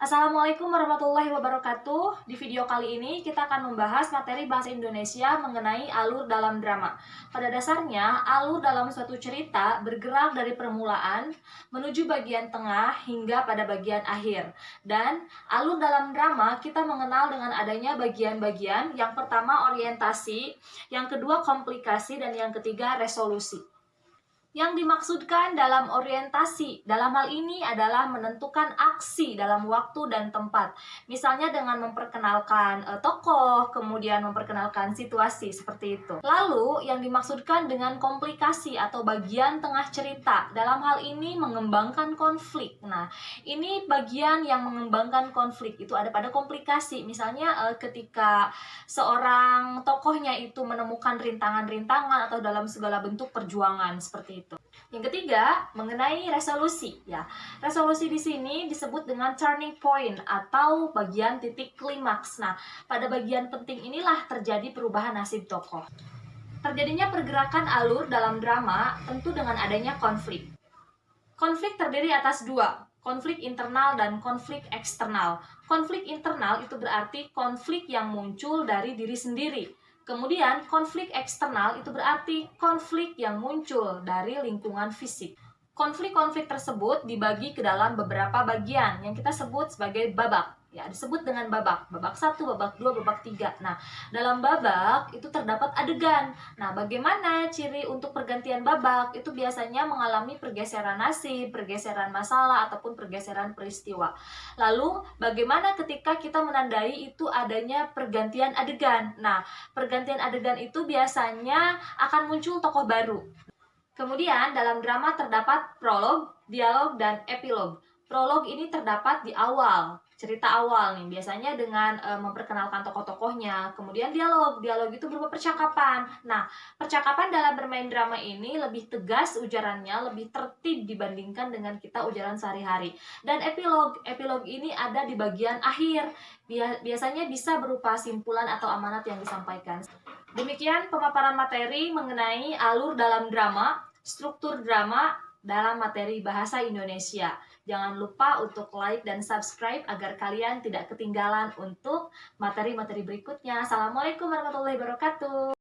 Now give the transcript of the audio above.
Assalamualaikum warahmatullahi wabarakatuh. Di video kali ini kita akan membahas materi bahasa Indonesia mengenai alur dalam drama. Pada dasarnya, alur dalam suatu cerita bergerak dari permulaan menuju bagian tengah hingga pada bagian akhir. Dan alur dalam drama kita mengenal dengan adanya bagian-bagian, yang pertama orientasi, yang kedua komplikasi, dan yang ketiga resolusi. Yang dimaksudkan dalam orientasi dalam hal ini adalah menentukan aksi dalam waktu dan tempat. Misalnya dengan memperkenalkan tokoh, kemudian memperkenalkan situasi seperti itu. Lalu yang dimaksudkan dengan komplikasi atau bagian tengah cerita, dalam hal ini mengembangkan konflik. Nah, ini bagian yang mengembangkan konflik itu ada pada komplikasi. Misalnya ketika seorang tokohnya itu menemukan rintangan-rintangan atau dalam segala bentuk perjuangan seperti itu. Yang ketiga, mengenai resolusi ya. Resolusi di sini disebut dengan turning point atau bagian titik klimaks. Nah, pada bagian penting inilah terjadi perubahan nasib tokoh. Terjadinya pergerakan alur dalam drama tentu dengan adanya konflik. Konflik terdiri atas dua, konflik internal dan konflik eksternal. Konflik internal itu berarti konflik yang muncul dari diri sendiri. Kemudian konflik eksternal itu berarti konflik yang muncul dari lingkungan fisik. Konflik-konflik tersebut dibagi ke dalam beberapa bagian yang kita sebut sebagai babak. Ya, disebut dengan babak. Babak 1, babak 2, babak 3. Nah, dalam babak itu terdapat adegan. Nah, bagaimana ciri untuk pergantian babak? Itu biasanya mengalami pergeseran nasib, pergeseran masalah, ataupun pergeseran peristiwa. Lalu, bagaimana ketika kita menandai itu adanya pergantian adegan? Nah, pergantian adegan itu biasanya akan muncul tokoh baru. Kemudian dalam drama terdapat prolog, dialog, dan epilog. Prolog ini terdapat di awal, cerita awal nih, biasanya dengan memperkenalkan tokoh-tokohnya. Kemudian dialog, dialog itu berupa percakapan. Nah, percakapan dalam bermain drama ini lebih tegas ujarannya, lebih tertib dibandingkan dengan kita ujaran sehari-hari. Dan epilog, epilog ini ada di bagian akhir, biasanya bisa berupa simpulan atau amanat yang disampaikan. Demikian pemaparan materi mengenai alur dalam drama, struktur drama dalam materi bahasa Indonesia. Jangan lupa untuk like dan subscribe agar kalian tidak ketinggalan untuk materi-materi berikutnya. Assalamualaikum warahmatullahi wabarakatuh.